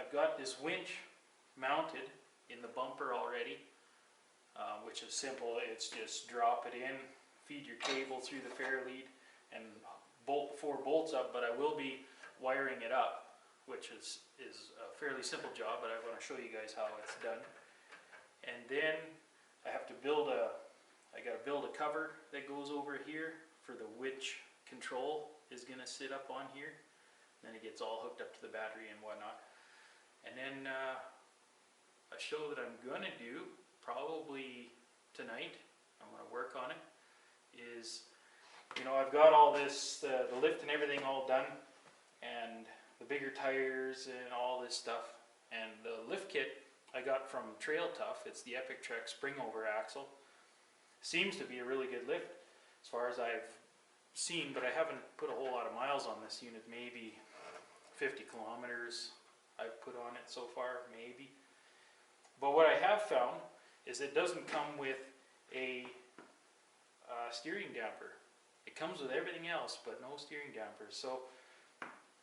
I've got this winch mounted in the bumper already, which is simple. It's just drop it in, feed your cable through the fair lead, and bolt 4 bolts up, but I will be wiring it up, which is a fairly simple job, but I want to show you guys how it's done. And then I have to build I got to build a cover that goes over here for the which control is going to sit up on here. Then it gets all hooked up to the battery and whatnot. And then a show that I'm going to do probably tonight, I'm going to work on it, is, you know, I've got all this, the lift and everything all done, and the bigger tires and all this stuff. And the lift kit I got from Trail Tough. It's the Epic Trek spring over axle. Seems to be a really good lift as far as I've seen, but I haven't put a whole lot of miles on this unit. Maybe 50 kilometers I've put on it so far, maybe. But what I have found is it doesn't come with a steering damper. It comes with everything else but no steering damper. So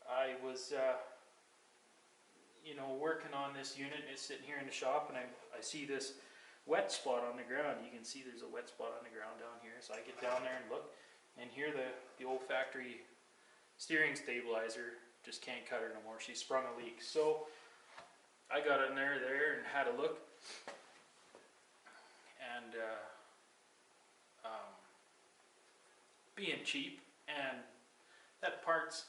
I was you know, working on this unit. It's sitting here in the shop, and I see this wet spot on the ground. You can see there's a wet spot on the ground down here. So I get down there and look, and here the old factory steering stabilizer just can't cut her no more. She sprung a leak. So I got in there and had a look, and being cheap, and that parts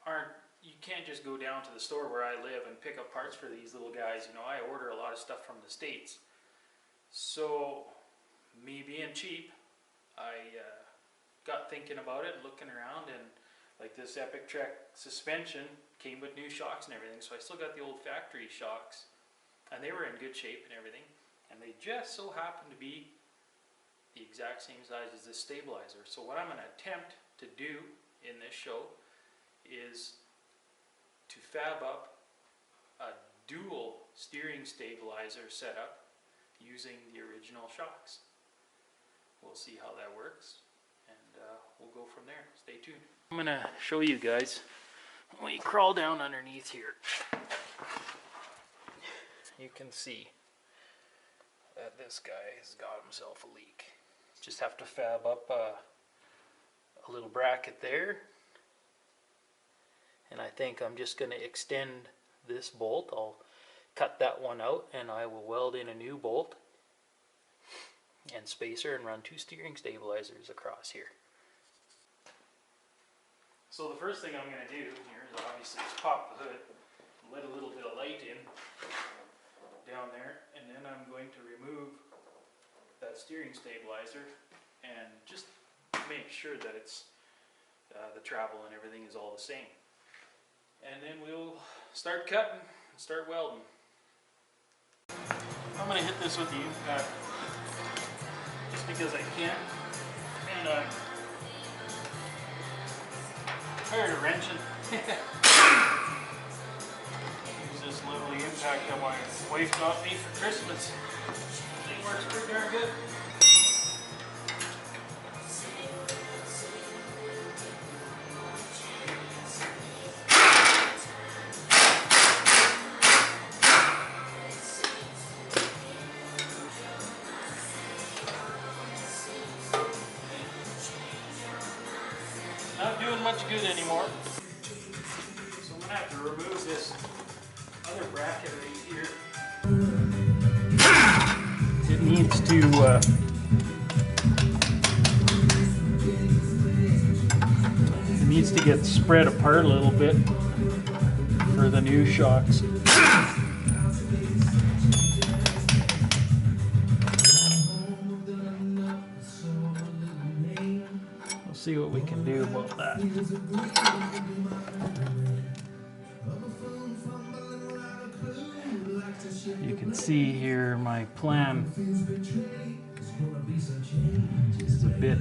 aren't, you can't just go down to the store where I live and pick up parts for these little guys. You know, I order a lot of stuff from the States. So me being cheap, I got thinking about it, looking around, and like this Epic Trek suspension came with new shocks and everything, so I still got the old factory shocks, and they were in good shape and everything, and they just so happened to be the exact same size as this stabilizer. So what I'm going to attempt to do in this show is to fab up a dual steering stabilizer setup using the original shocks. We'll see how that works, and we'll go from there. Stay tuned. I'm going to show you guys. When you crawl down underneath here, you can see that this guy has got himself a leak. Just have to fab up a little bracket there, and I think I'm just going to extend this bolt. I'll cut that one out, and I will weld in a new bolt and spacer and run 2 steering stabilizers across here. So the first thing I'm going to do here is obviously just pop the hood, let a little bit of light in down there, and then I'm going to remove that steering stabilizer and just make sure that it's the travel and everything is all the same. And then we'll start cutting and start welding. I'm going to hit this with the impact just because I can, and I'm tired of wrenching. Use this lovely impact that my wife got me for Christmas. It works pretty darn good. Not doing much good anymore. So I'm going to have to remove this other bracket right here. It needs to get spread apart a little bit for the new shocks. We'll see what we can do about that. You can see here my plan is a bit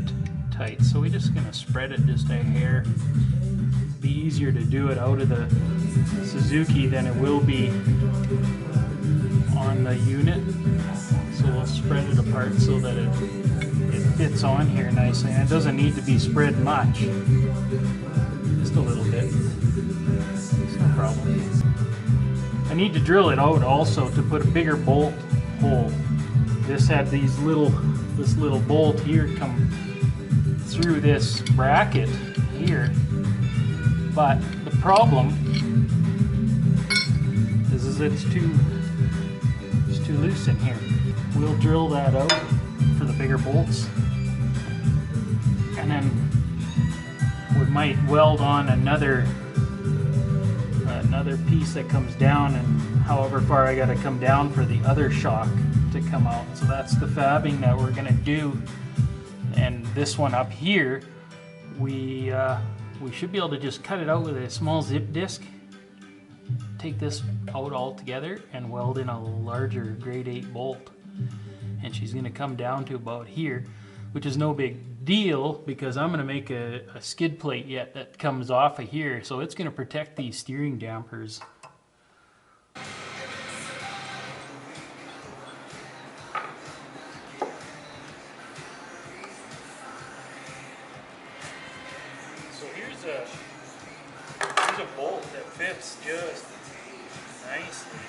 tight, so we're just going to spread it just a hair. It'll be easier to do it out of the Suzuki than it will be on the unit, so we'll spread it apart so that it fits on here nicely, and it doesn't need to be spread much, just a little bit. It's no problem. I need to drill it out also to put a bigger bolt hole. This had this little bolt here come through this bracket here, but the problem is it's too loose in here. We'll drill that out for the bigger bolts, and then we might weld on another piece that comes down, and however far I got to come down for the other shock to come out. So that's the fabbing that we're gonna do. And this one up here, we should be able to just cut it out with a small zip disc, take this out all together and weld in a larger grade 8 bolt. And she's gonna come down to about here, which is no big deal because I'm gonna make a skid plate yet that comes off of here, so it's gonna protect these steering dampers. So here's a bolt that fits just nicely.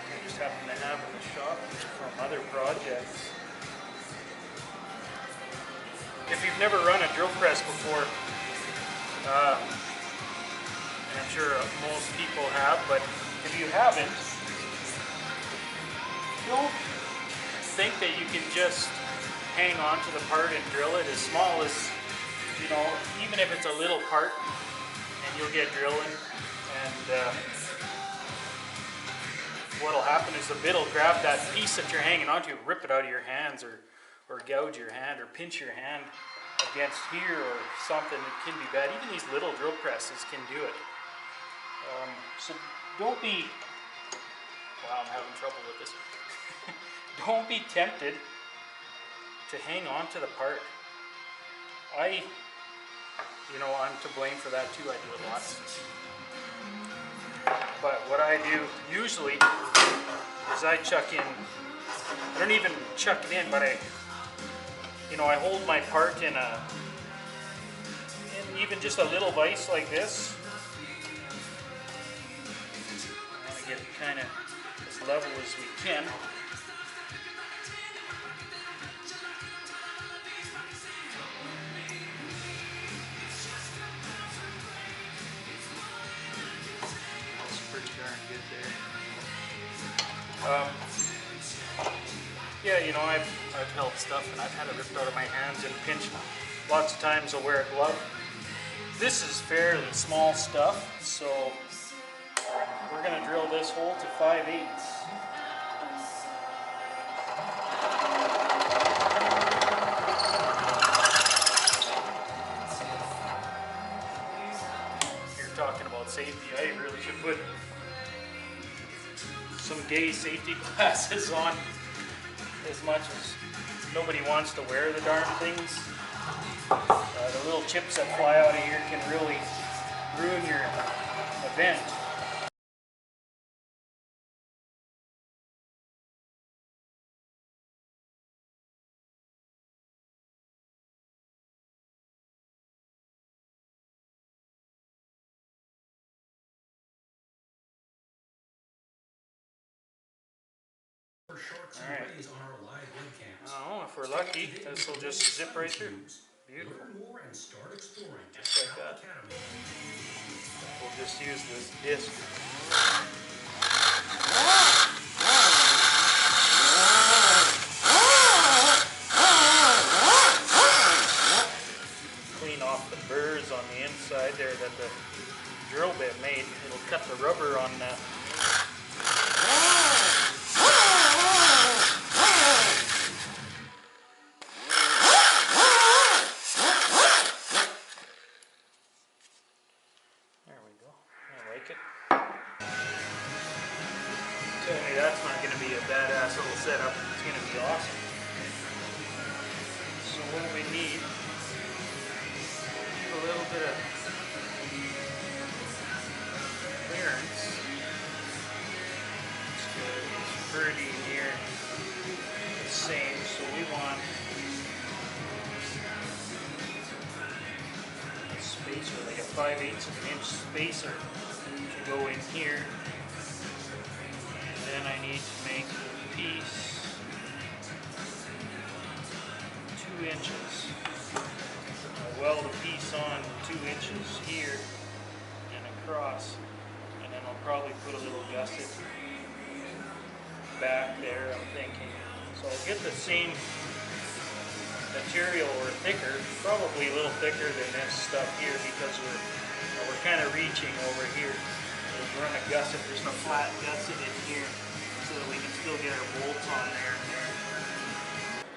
I just happen to have in the shop from other projects. If you've never run a drill press before, and I'm sure most people have, but if you haven't, don't think that you can just hang on to the part and drill it as small as, you know, even if it's a little part, and you'll get drilling, and what'll happen is the bit will grab that piece that you're hanging onto, rip it out of your hands, or gouge your hand, or pinch your hand against here or something. It can be bad. Even these little drill presses can do it. So don't be, wow, I'm having trouble with this. Don't be tempted to hang on to the part. I'm to blame for that too. I do it lots. But what I do usually is I chuck in, I don't even chuck it in, but I hold my part in even just a little vise like this. I want to get it kind of as level as we can. Yeah, I've held stuff and I've had it ripped out of my hands and pinched. Lots of times I'll wear a glove. This is fairly small stuff, so we're going to drill this hole to 5/8. You're talking about safety. I really should put some gay safety glasses on, as much as nobody wants to wear the darn things. The little chips that fly out of here can really ruin your event. Alright. Oh, if we're lucky, this will just zip right through. Beautiful. Just like that. We'll just use this disc. Clean off the burrs on the inside there that the drill bit made. It'll cut the rubber on the that's not going to be a badass little setup. It's going to be awesome. So what we need is a little bit of clearance. It's pretty near the same, so we want a spacer, like a 5/8 of an inch spacer to go in here. And then I need to make a piece 2 inches. I'll weld a piece on 2 inches here and across, and then I'll probably put a little gusset back there, I'm thinking. So I'll get the same material or thicker, probably a little thicker than this stuff here, because we're kind of reaching over here. We'll run a gusset, just a flat gusset in here, so that we can still get our bolts on there and there.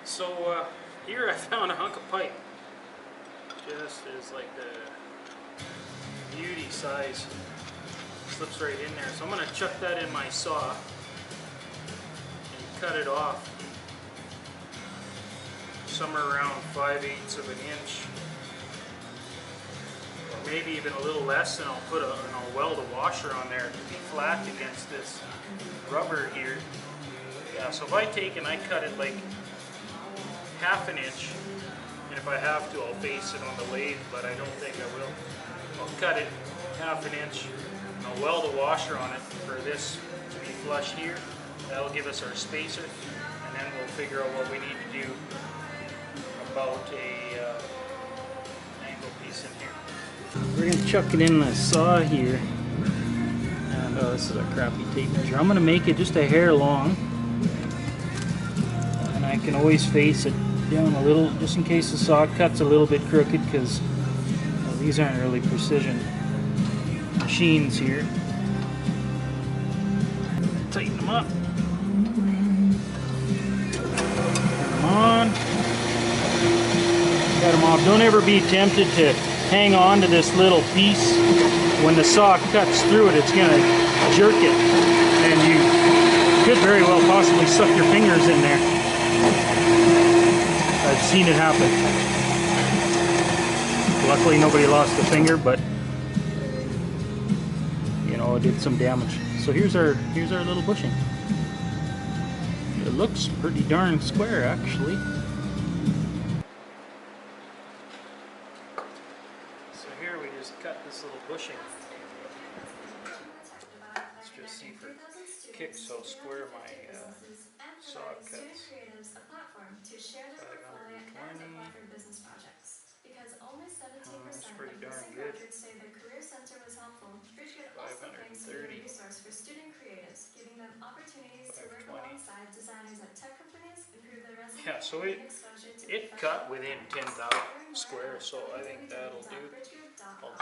So here I found a hunk of pipe. Just is like the beauty size. Slips right in there. So I'm going to chuck that in my saw and cut it off somewhere around 5/8 of an inch, or maybe even a little less, and I'll weld a washer on there to be flat against this rubber here. Yeah, so if I take and I cut it like 1/2 inch, and if I have to I'll face it on the lathe, but I don't think I will. I'll cut it 1/2 inch and I'll weld a washer on it for this to be flush here. That'll give us our spacer, and then we'll figure out what we need to do about a angle piece in here. We're going to chuck it in the saw here, and this is a crappy tape measure. I'm going to make it just a hair long, and I can always face it down a little just in case the saw cuts a little bit crooked, because these aren't really precision machines here. Tighten them up. Turn them on. Cut them off. Don't ever be tempted to hang on to this little piece. When the saw cuts through it, it's going to jerk it, and you could very well possibly suck your fingers in there. I've seen it happen. Luckily nobody lost a finger, but you know, it did some damage. So here's our little bushing. It looks pretty darn square, actually. So here we just cut this little bushing. Let's just see for kicks how square my saw cuts. 520. That's pretty darn good. 530. 520. Yeah, so it cut within 10,000 squares, so I think that'll do. I'll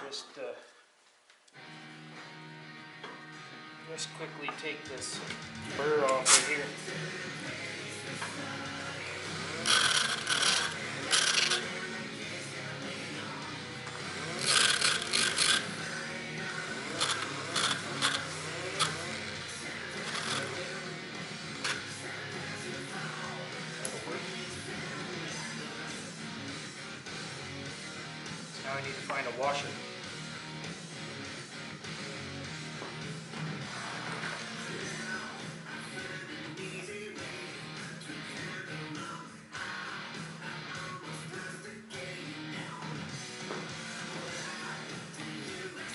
just quickly take this burr off of here. Now I need to find a washer.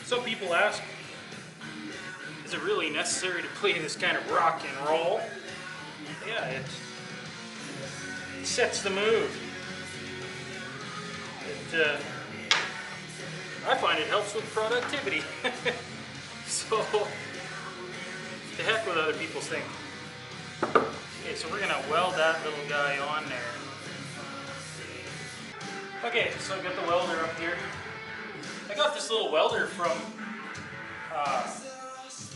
Some people ask, is it really necessary to play this kind of rock and roll? Yeah, it sets the mood. I find it helps with productivity. So, to heck with other people's thing. Okay, so we're gonna weld that little guy on there. Okay, so I got the welder up here. I got this little welder from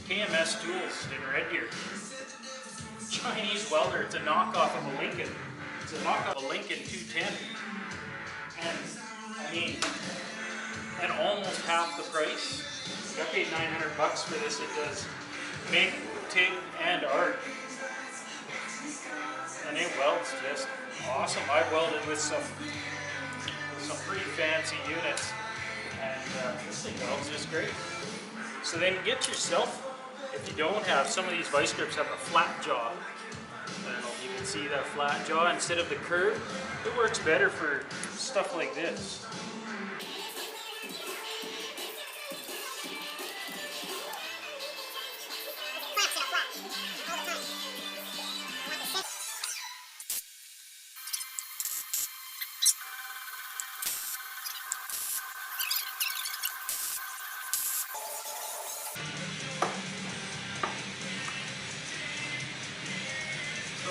KMS Tools in Red Deer. Chinese welder. It's a knockoff of a Lincoln. It's a knockoff of a Lincoln 210. And I mean, at almost half the price. I paid $900 for this. It does MIG, TIG, and arc. And it welds just awesome. I welded with some pretty fancy units. And this thing welds just great. So then get yourself, if you don't have, some of these vice grips have a flat jaw. I don't know if you can see that flat jaw instead of the curve. It works better for stuff like this.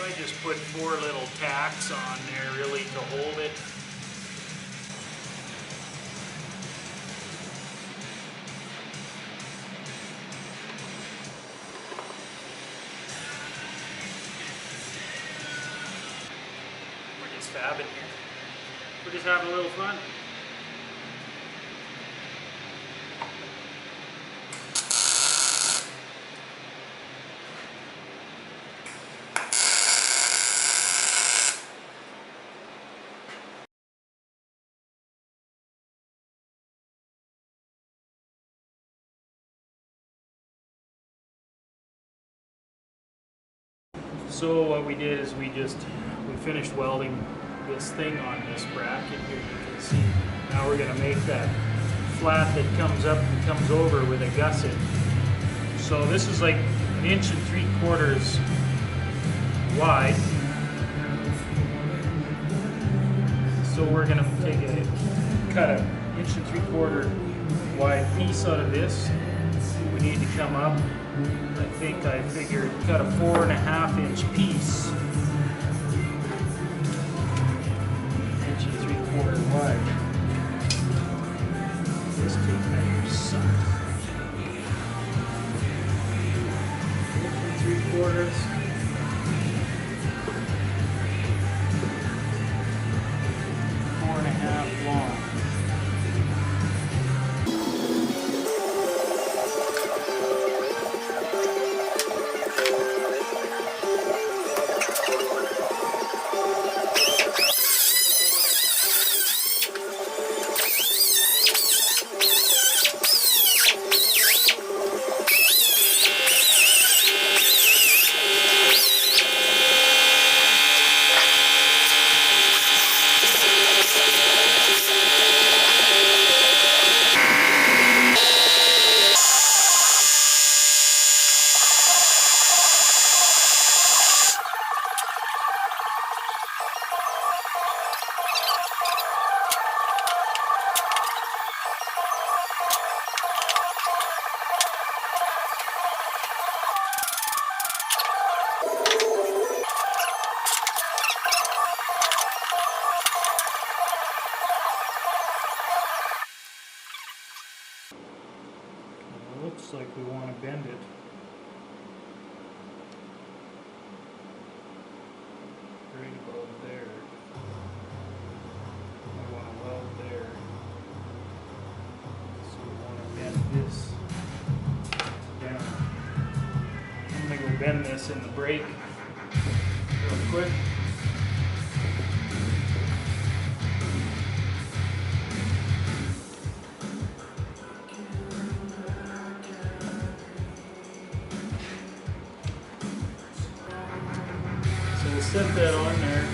So I just put 4 little tacks on there really to hold it. We're just fabbing here. We're just having a little fun. So what we did is we finished welding this thing on this bracket here, you can see. Now we're going to make that flat that comes up and comes over with a gusset. So this is like 1 3/4 inches wide. So we're going to cut a 1 3/4 inch wide piece out of this. We need to come up, I figured cut a 4.5 inch piece, 1 3/4 inches wide. This tape measure sucks. 1 3/4. 4.5 long. Looks like we want to bend it. Right about there. I want to weld there. So we want to bend this down. I'm going to go bend this in the brake real quick. Set that on there,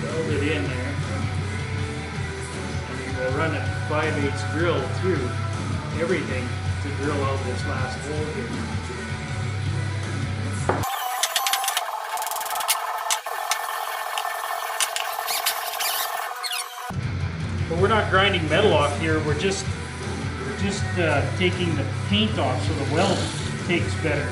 weld it in there, and we'll run a 5/8 drill through everything to drill out this last hole here. But we're not grinding metal off here, we're just taking the paint off so the weld takes better.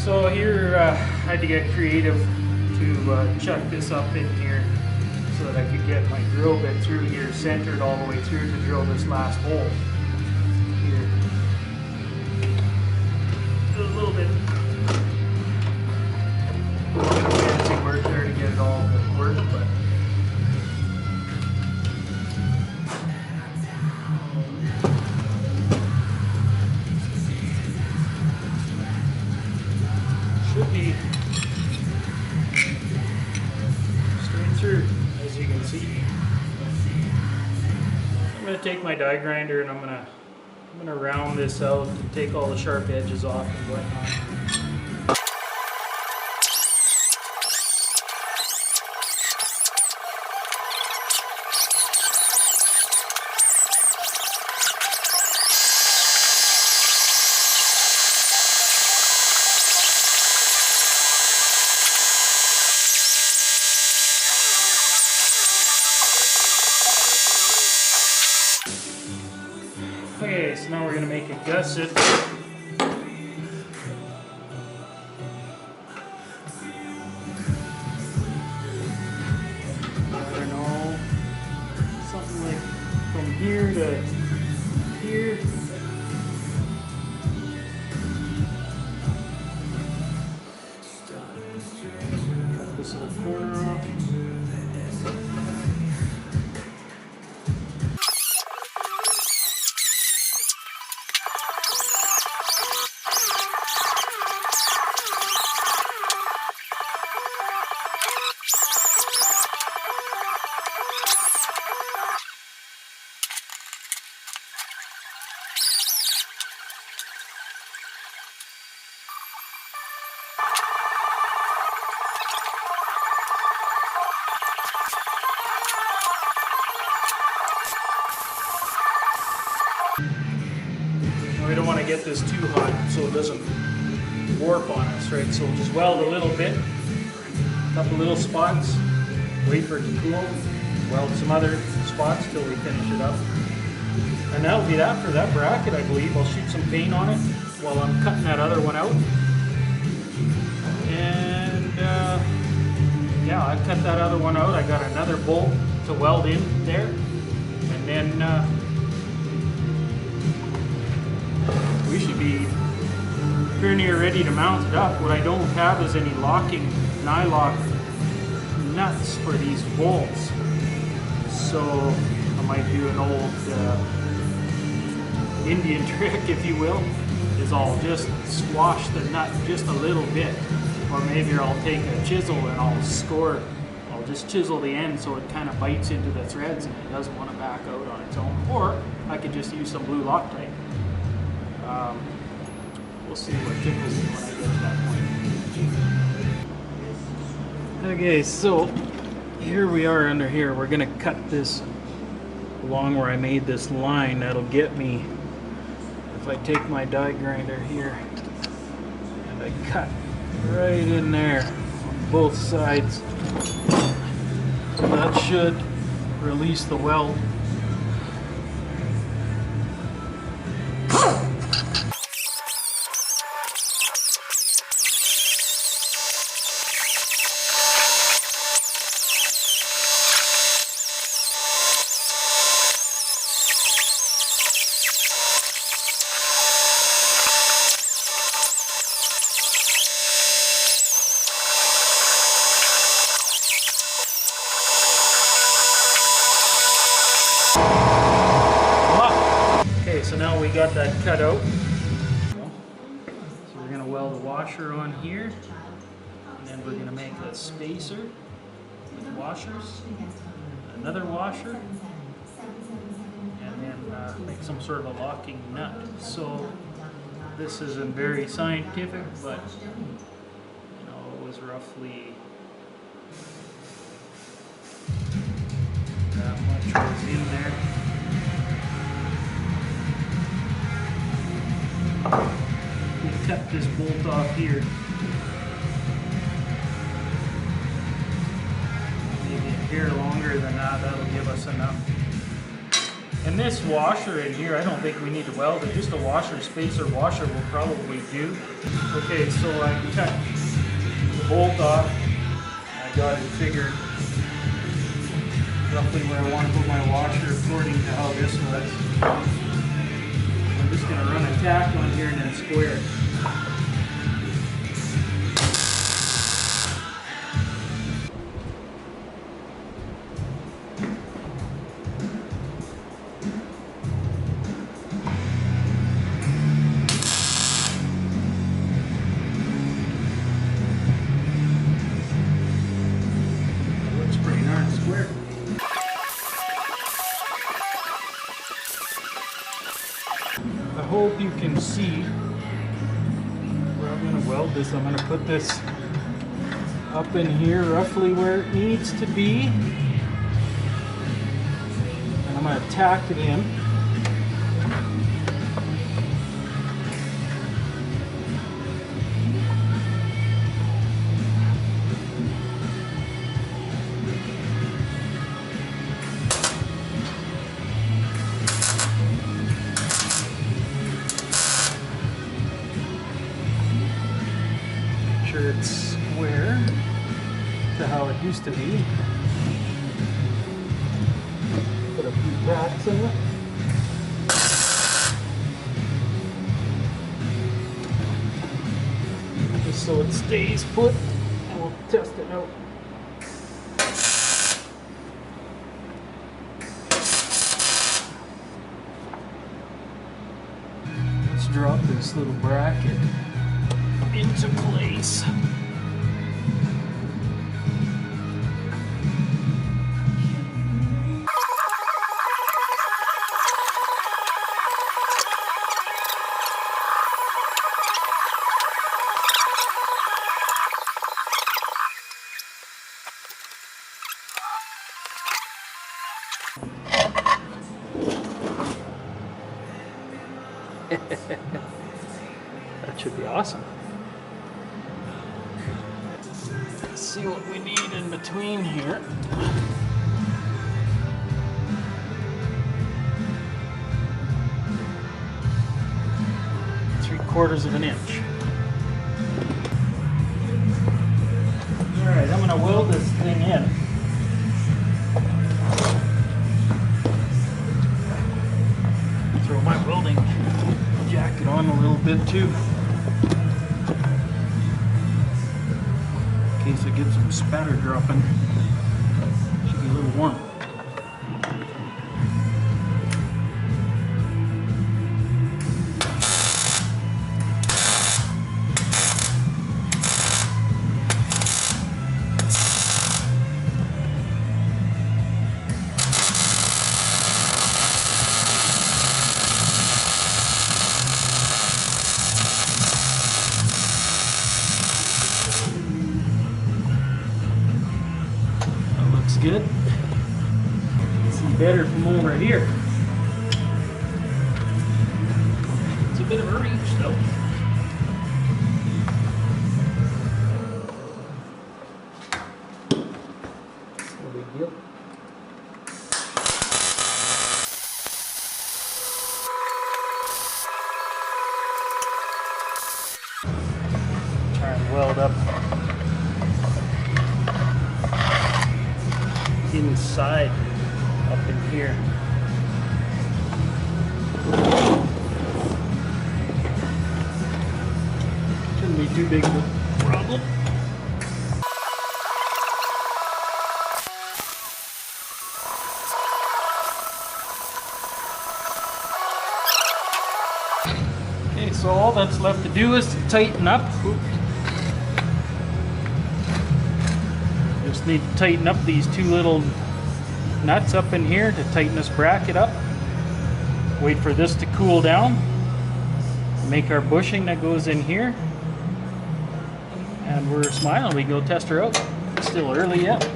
So here I had to get creative to chuck this up in here so that I could get my drill bit through here, centered all the way through to drill this last hole here. Do a little bit fancy work there to get it all to work, but take my die grinder and I'm gonna round this out and take all the sharp edges off and whatnot. Okay, so now we're going to make a gusset. I don't know, something like from here to here. Cut this little corner off. We don't want to get this too hot so it doesn't warp on us, right? So we'll just weld a little bit, a couple little spots, wait for it to cool, weld some other spots till we finish it up. And that'll be that for that bracket, I believe. I'll shoot some paint on it while I'm cutting that other one out. And yeah, I cut that other one out. I got another bolt to weld in there. And then we should be pretty near ready to mount it up. What I don't have is any locking nylock nuts for these bolts. So I might do an old Indian trick, if you will, is I'll just squash the nut just a little bit. Or maybe I'll take a chisel and I'll just chisel the end so it kind of bites into the threads and it doesn't want to back out on its own. Or I could just use some blue Loctite. We'll see what tickles me when I get to that point. Okay, so here we are under here. We're gonna cut this along where I made this line. That'll get me, if I take my die grinder here and I cut right in there on both sides, that should release the weld. So now we got that cut out. So we're going to weld a washer on here, and then we're going to make a spacer with washers, another washer, and then make some sort of a locking nut. So this isn't very scientific, but you know, it was roughly that much was in there. We cut this bolt off here. Maybe a hair longer than that, that'll give us enough. And this washer in here, I don't think we need to weld it, just a washer, spacer washer will probably do. Okay, so I cut the bolt off. I got it figured roughly where I want to put my washer according to how this was. I'm just going to run a tack on here and then square it. It looks pretty darn square. see where I'm going to weld this. I'm going to put this up in here roughly where it needs to be. And I'm going to tack it in. It's square to how it used to be. Put a few tacks in it. Just so it stays put, and we'll test it out. Let's drop this little bracket into place. That should be awesome. Let's see what we need in between here. Three-quarters of an inch. Alright, I'm going to weld this thing in. Throw my welding jacket on a little bit too, in case I get some spatter dropping. Should be a little warm. Good. See better from over here. It's a bit of a reach though. No big deal. Try and weld up inside up in here. Shouldn't be too big of a problem. Okay, so all that's left to do is to tighten up. Just need to tighten up these two little nuts up in here to tighten this bracket up. Wait for this to cool down. Make our bushing that goes in here. And we're smiling. We go test her out. It's still early yet.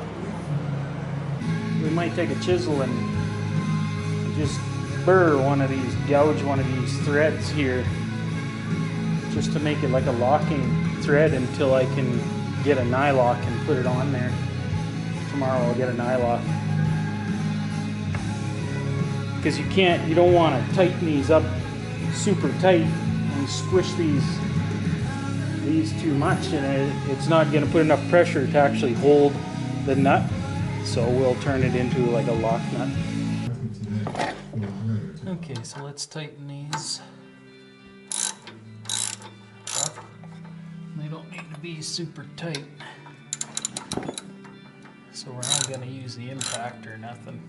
We might take a chisel and just burr one of these, gouge one of these threads here, just to make it like a locking thread until I can get a nylock and put it on there. Tomorrow I'll get a nylock. Because you don't want to tighten these up super tight and squish these too much, and it's not going to put enough pressure to actually hold the nut. So we'll turn it into like a lock nut. Okay, so let's tighten these up. They don't need to be super tight. So we're not going to use the impact or nothing.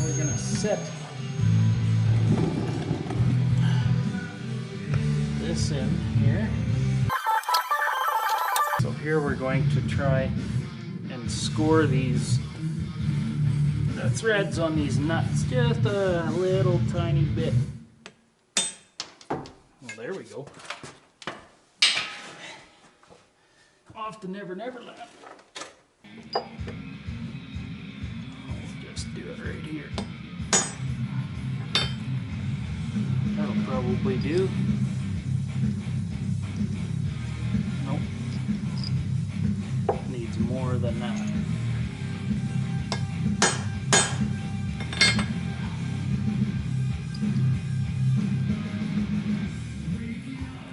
We're going to set this in here. So here we're going to try and score these threads on these nuts just a little tiny bit. Well, there we go. Off to Never Never Land. I'll just do it right here. That'll probably do. Nope. Needs more than that.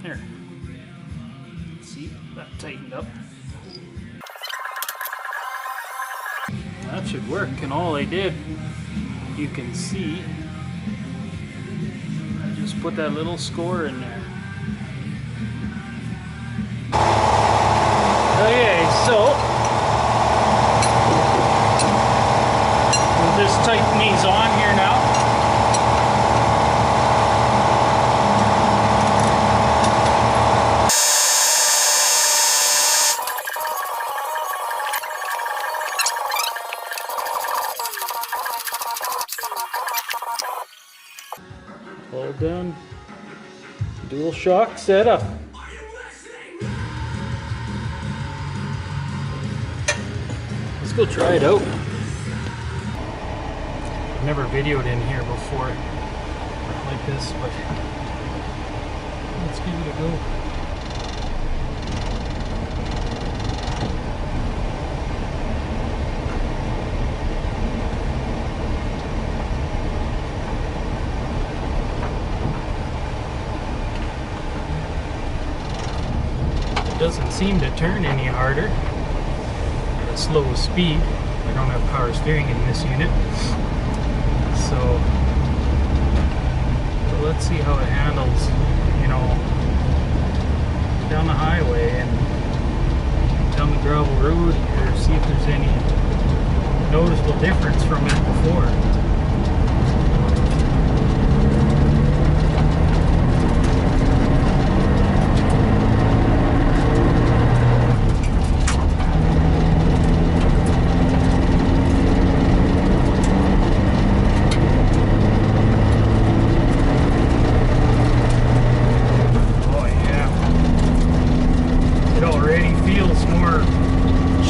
There. See, that tightened up. That should work, and all I did, you can see, I just put that little score in there. Okay, so we'll just tighten these on here now. All done. Dual shock setup. Let's go try it out. I've never videoed in here before like this, but let's give it a go. Doesn't seem to turn any harder at a slow speed. I don't have power steering in this unit, so let's see how it handles, you know, down the highway and down the gravel road here. See if there's any noticeable difference from it before.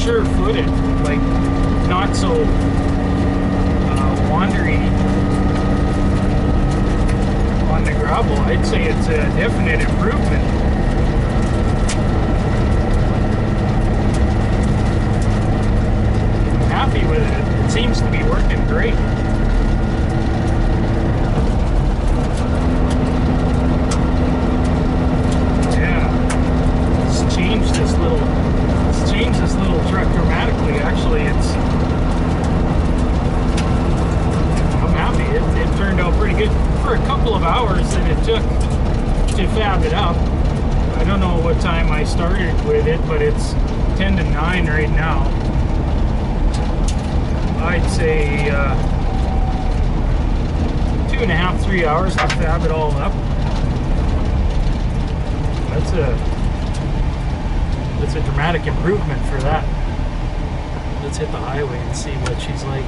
Sure-footed, like not so wandery on the gravel. I'd say it's a definite improvement. I'm happy with it. It seems to be working great. Yeah, let's change this little truck dramatically. Actually, I'm happy. It turned out pretty good for a couple of hours that it took to fab it up. I don't know what time I started with it, but it's 10 to 9 right now. I'd say 2.5, 3 hours to fab it all up. That's a dramatic improvement for that. Let's hit the highway and see what she's like.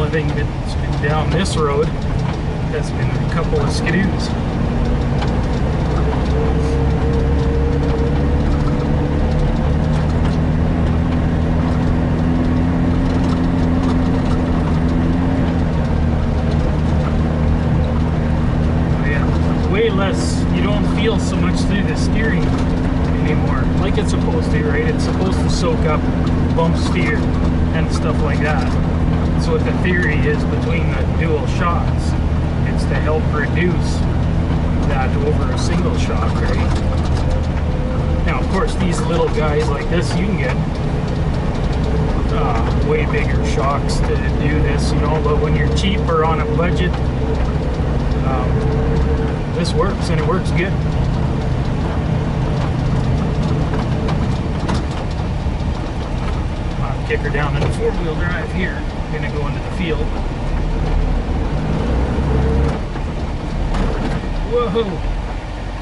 only thing that's been down this road has been a couple of skidoos. Way less, you don't feel so much through the steering anymore, like it's supposed to, right? It's supposed to soak up bump steer and stuff like that. So what the theory is between the dual shocks, it's to help reduce that over a single shock, right? Now, of course, these little guys like this, you can get way bigger shocks to do this, you know, but when you're cheap or on a budget, this works, and it works good. I'll kick her down into four-wheel drive here. I'm gonna go into the field. Whoa!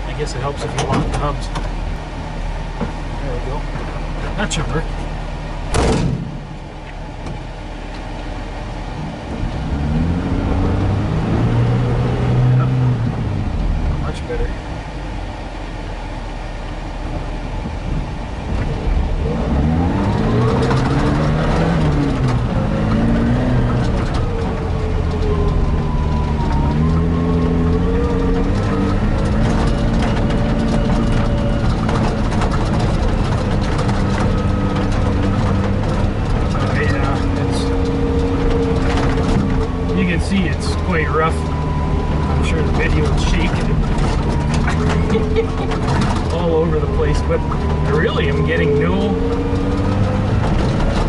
I guess it helps if you lock the hubs. There we go. That should work. Better. You can see it's quite rough. I'm sure the video is shaking all over the place, but I really am getting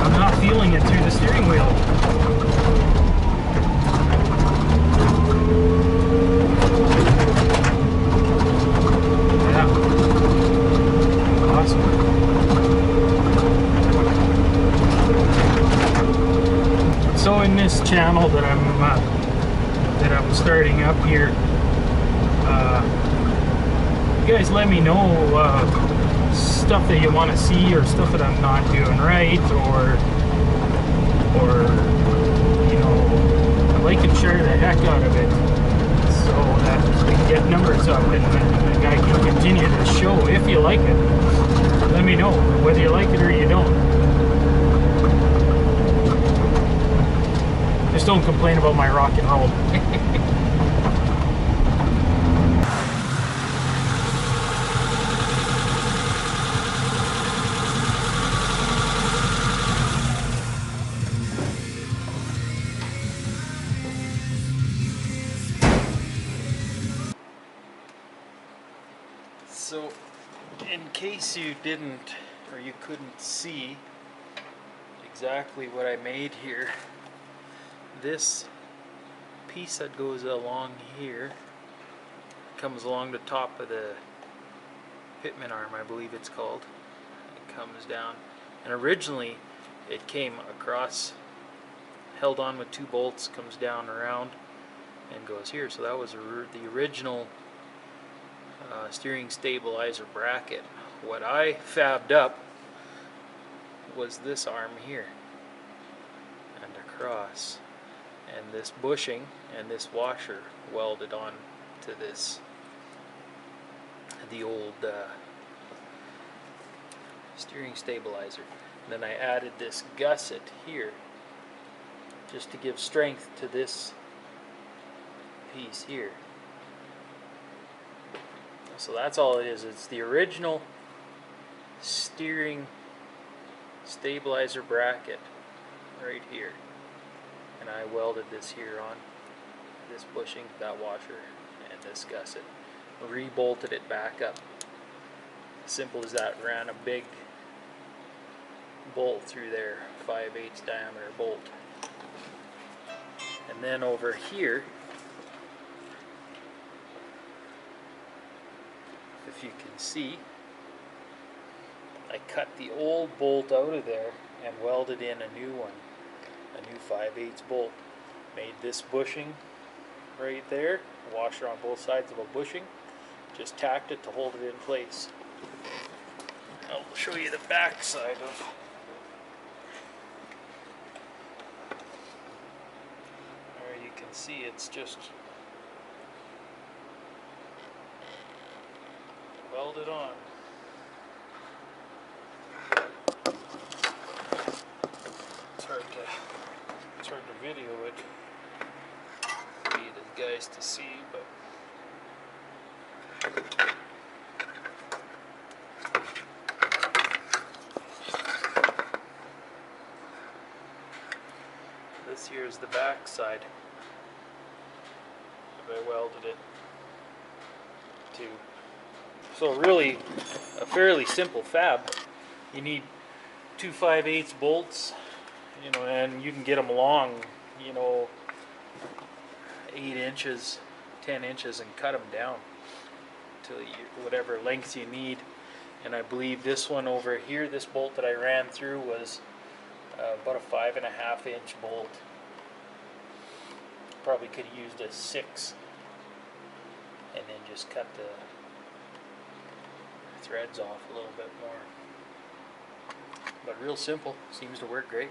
I'm not feeling it through the steering wheel. Yeah. Awesome. So in this channel that I'm starting up here, you guys let me know stuff that you want to see, or stuff that I'm not doing right, or you know, I like and share the heck out of it so that we can get numbers up and I can continue the show. If you like it, let me know whether you like it or you don't. Just don't complain about my rock and roll. So, in case you didn't, or you couldn't see exactly what I made here, this piece that goes along here comes along the top of the pitman arm, I believe it's called. It comes down, and originally it came across, held on with two bolts, comes down around and goes here. So that was the original steering stabilizer bracket. What I fabbed up was this arm here and across, and this bushing and this washer welded on to this, the old steering stabilizer. And then I added this gusset here just to give strength to this piece here. So that's all it is. It's the original steering stabilizer bracket right here, and I welded this here on, this bushing, that washer, and this gusset. Re-bolted it back up. Simple as that. Ran a big bolt through there, 5/8 diameter bolt. And then over here, if you can see, I cut the old bolt out of there and welded in a new one, a new 5/8 bolt. Made this bushing right there, washer on both sides of a bushing, just tacked it to hold it in place. I'll show you the back side of see, it's just welded on. It's hard to video it for you guys to see, but this here is the back side. I welded it to. So really, a fairly simple fab. You need 2 5/8 bolts, you know, and you can get them long, you know, 8 inches, 10 inches, and cut them down to whatever length you need. And I believe this one over here, this bolt that I ran through, was about a 5.5 inch bolt. Probably could have used a 6 and then just cut the threads off a little bit more. But real simple, seems to work great.